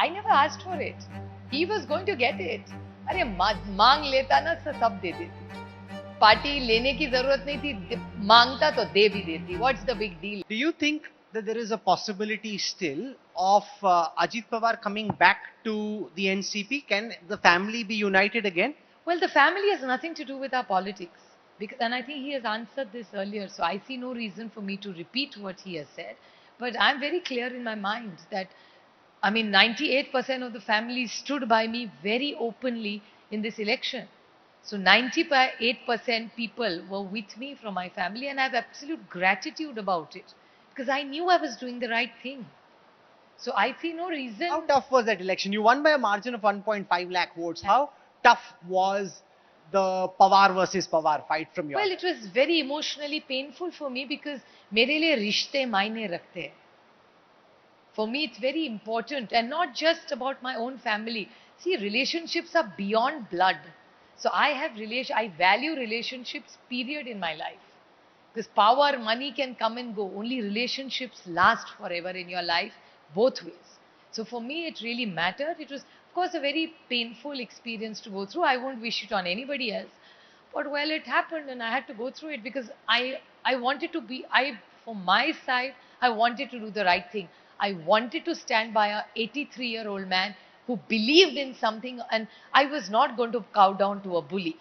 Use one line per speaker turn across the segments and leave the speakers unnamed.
I never asked for it. He was going to get it. अरे मांग लेता ना तो सब दे देती. पार्टी लेने की जरूरत नहीं थी. मांगता तो दे भी देती. What's the big deal?
Do you think that there is a possibility still of Ajit Pawar coming back to the NCP? Can the family be united again?
Well, the family has nothing to do with our politics. Because, and I think he has answered this earlier, so I see no reason for me to repeat what he has said. But I'm very clear in my mind that, I mean, 98% of the family stood by me very openly in this election. So 98% people were with me from my family, and I have absolute gratitude about it because I knew I was doing the right thing. So I see no reason.
How tough was that election? You won by a margin of 1.5 lakh votes. How tough was the Pawar versus Pawar fight from your
Well, it was very emotionally painful for me because मेरे लिए रिश्ते मायने रखते हैं. For me, it's very important, and not just about my own family. See, relationships are beyond blood. So I value relationships, period, in my life. Because power, money can come and go. Only relationships last forever in your life, both ways. So for me, it really mattered. It was, of course, a very painful experience to go through. I won't wish it on anybody else. But well, it happened, and I had to go through it because I wanted to be, from my side, I wanted to do the right thing. I wanted to stand by a 83-year-old man who believed in something, and I was not going to cow down to a bully.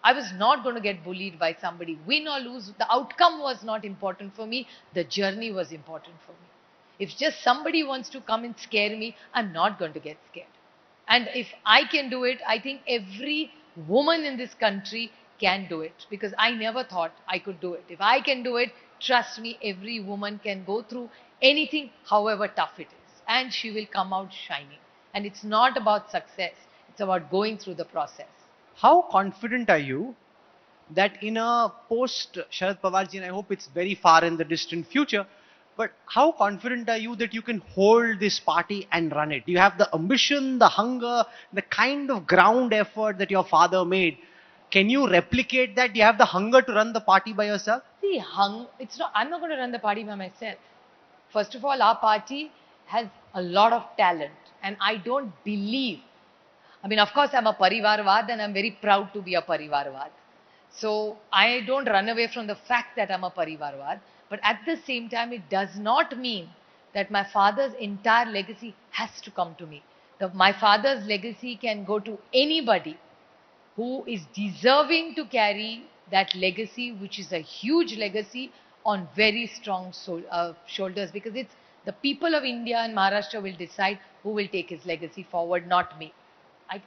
I was not going to get bullied by somebody. Win or lose, the outcome was not important for me. The journey was important for me. If just somebody wants to come and scare me, I'm not going to get scared. And if I can do it, I think every woman in this country can do it because I never thought I could do it. If I can do it, trust me, every woman can go through anything, however tough it is, and she will come out shining. And it's not about success, it's about going through the process.
How confident are you that in a post Sharad Pawarji, and I hope it's very far in the distant future, but how confident are you that you can hold this party and run it? Do you have the ambition, the hunger, the kind of ground effort that your father made? Can you replicate that? Do you have the hunger to run the party by yourself?
See, it's not, I'm not going to run the party by myself. First of all, our party has a lot of talent, and I don't believe. I mean, of course, I'm a Parivarvad, and I'm very proud to be a Parivarvad. So I don't run away from the fact that I'm a Parivarvad, but at the same time, it does not mean that my father's entire legacy has to come to me. My father's legacy can go to anybody who is deserving to carry that legacy, which is a huge legacy, on very strong shoulders, because it's the people of India and Maharashtra will decide who will take his legacy forward, not me.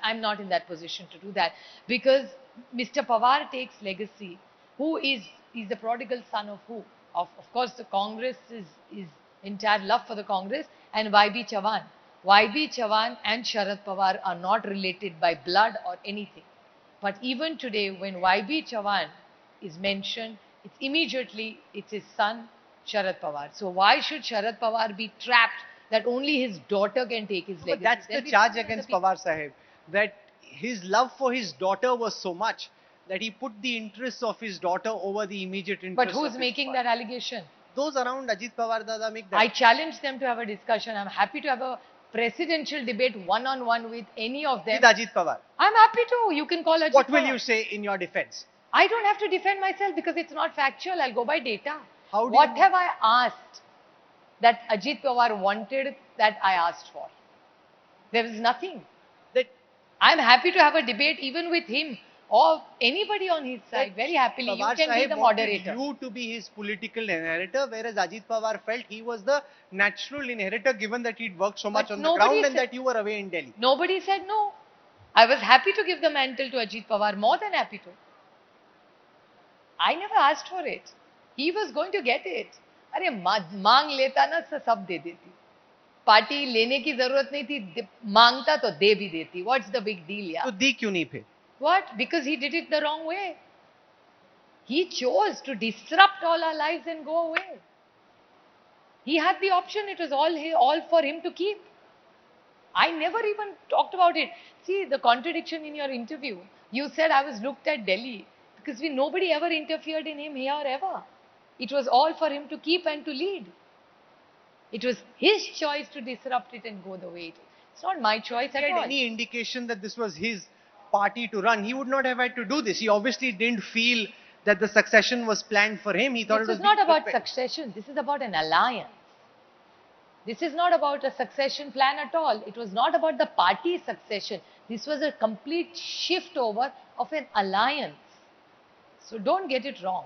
I'm not in that position to do that because Mr. Pawar takes legacy. Who is the prodigal son of who? Of course, the Congress is entire love for the Congress and YB Chavan. YB Chavan and Sharad Pawar are not related by blood or anything. But even today, when YB Chavan is mentioned, it's his son, Sharad Pawar. So why should Sharad Pawar be trapped that only his daughter can take his legacy?
But that's the charge against Pawar Sahib, that his love for his daughter was so much that he put the interests of his daughter over the immediate interests.
But who's making that allegation?
Those around Ajit Pawar Dada make that.
I challenge them to have a discussion. I'm happy to have a presidential debate one-on-one with any of them.
With Ajit Pawar.
I'm happy to. You can call Ajit
What
Pawar.
will you say in your defense?
I don't have to defend myself because it's not factual. I'll go by data.
What
have I asked that Ajit Pawar wanted that I asked for? There was nothing. I'm happy to have a debate even with him or anybody on his side. Very happily.
Pawar
You can
Sahib
be the moderator.
You to be his political inheritor, whereas Ajit Pawar felt he was the natural inheritor given that he'd worked so much on the ground and that you were away in Delhi.
Nobody said no. I was happy to give the mantle to Ajit Pawar, more than happy to. I never asked for it. He was going to get it. अरे मांग लेता ना तो सब दे देती. Party लेने की जरूरत नहीं थी. मांगता तो दे भी देती. What's the big deal, yeah?
तो दी क्यों नहीं फिर?
What? Because he did it the wrong way. He chose to disrupt all our lives and go away. He had the option. It was all for him to keep. I never even talked about it. See, the contradiction in your interview. You said I was looked at Delhi because nobody ever interfered in him here ever. It was all for him to keep and to lead. It was his choice to disrupt it and go the way it is. It's not my choice
If he
at
had
all.
any indication that this was his party to run, he would not have had to do this. He obviously didn't feel that the succession was planned for him. He thought
This
it was
is not
being
about
prepared.
succession. This is about an alliance. This is not about a succession plan at all. It was not about the party succession. This was a complete shift over of an alliance. So don't get it wrong.